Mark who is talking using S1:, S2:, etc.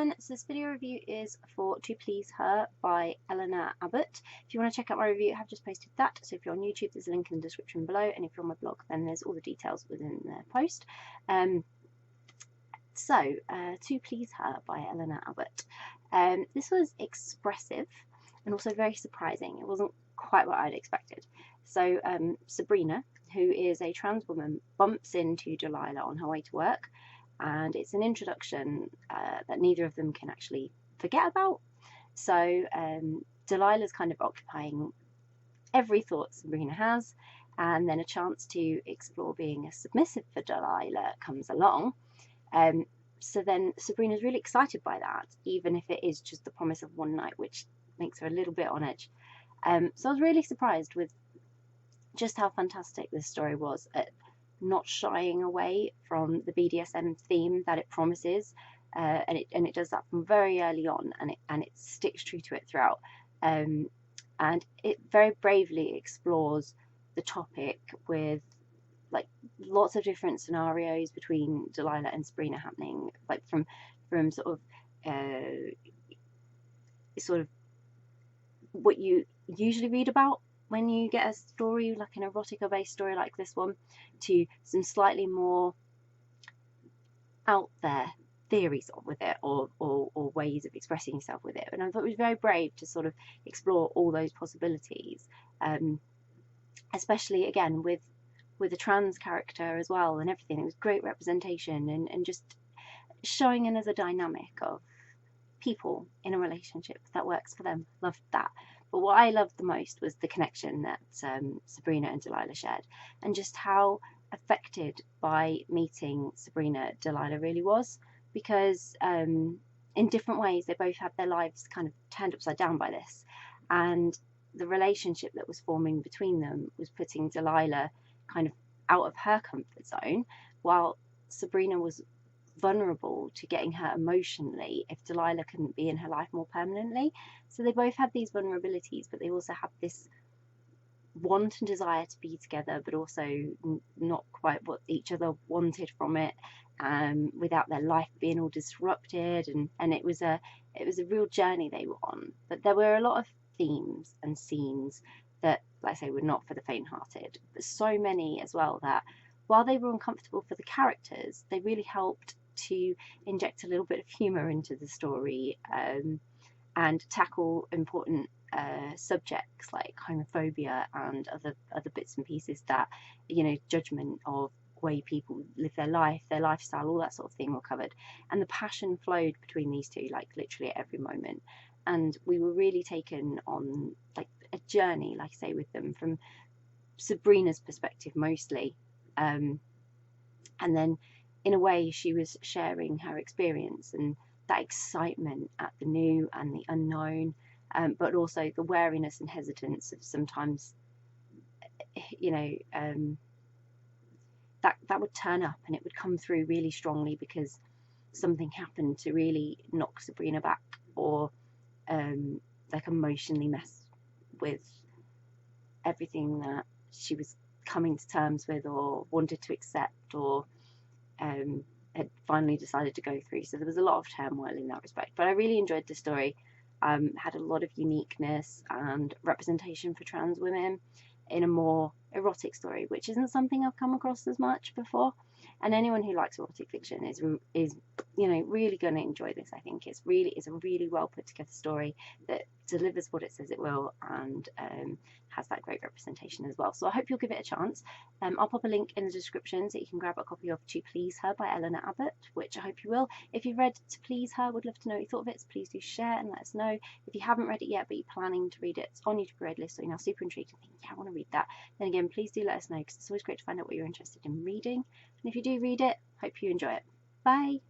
S1: everyone, so this video review is for To Please Her by Elena Abbott. If you want to check out my review, I have just posted that, so if you're on YouTube there's a link in the description below, and if you're on my blog then there's all the details within the post. To Please Her by Elena Abbott. This was expressive and also very surprising. It wasn't quite what I'd expected. So Sabrina, who is a trans woman, bumps into Delilah on her way to work, and it's an introduction that neither of them can actually forget about. So Delilah's kind of occupying every thought Sabrina has, and then a chance to explore being a submissive for Delilah comes along. So then Sabrina's really excited by that, even if it is just the promise of one night, which makes her a little bit on edge. So I was really surprised with just how fantastic this story was at not shying away from the BDSM theme that it promises, and it does that from very early on, and it sticks true to it throughout, and it very bravely explores the topic with like lots of different scenarios between Delilah and Sabrina happening, like from sort of what you usually read about when you get a story, like an erotica based story like this one, to some slightly more out there theories with it, or ways of expressing yourself with it. And I thought it was very brave to sort of explore all those possibilities, especially again with a trans character as well and everything. It was great representation and just showing another dynamic of people in a relationship that works for them. Loved that. But what I loved the most was the connection that Sabrina and Delilah shared, and just how affected by meeting Sabrina Delilah really was, because in different ways they both had their lives kind of turned upside down by this, and the relationship that was forming between them was putting Delilah kind of out of her comfort zone, while Sabrina was vulnerable to getting hurt emotionally if Delilah couldn't be in her life more permanently. So they both had these vulnerabilities, but they also had this want and desire to be together, but also not quite what each other wanted from it, without their life being all disrupted, and it was a real journey they were on. But there were a lot of themes and scenes that, like I say, were not for the faint-hearted, but so many as well that while they were uncomfortable for the characters, they really helped to inject a little bit of humour into the story, and tackle important subjects like homophobia and other bits and pieces that, you know, judgment of way people live their life, their lifestyle, all that sort of thing were covered. And the passion flowed between these two, like literally at every moment. And we were really taken on like a journey, like I say, with them from Sabrina's perspective mostly. And then in a way she was sharing her experience and that excitement at the new and the unknown, but also the wariness and hesitance of sometimes, you know, that would turn up and it would come through really strongly because something happened to really knock Sabrina back, or like emotionally mess with everything that she was coming to terms with or wanted to accept, or had finally decided to go through. So there was a lot of turmoil in that respect, but I really enjoyed the story. Had a lot of uniqueness and representation for trans women in a more erotic story, which isn't something I've come across as much before. And anyone who likes erotic fiction is you know, really going to enjoy this. I think it's a really well put together story that delivers what it says it will, and has that great representation as well. So I hope you'll give it a chance. I'll pop a link in the description so you can grab a copy of To Please Her by Elena Abbott, which I hope you will. If you've read To Please Her, would love to know what you thought of it, so please do share and let us know. If you haven't read it yet but you're planning to read it, it's on your read list, so you're now super intrigued and thinking, yeah, I want to read that, then again, please do let us know, because it's always great to find out what you're interested in reading. And if you do read it, hope you enjoy it. Bye!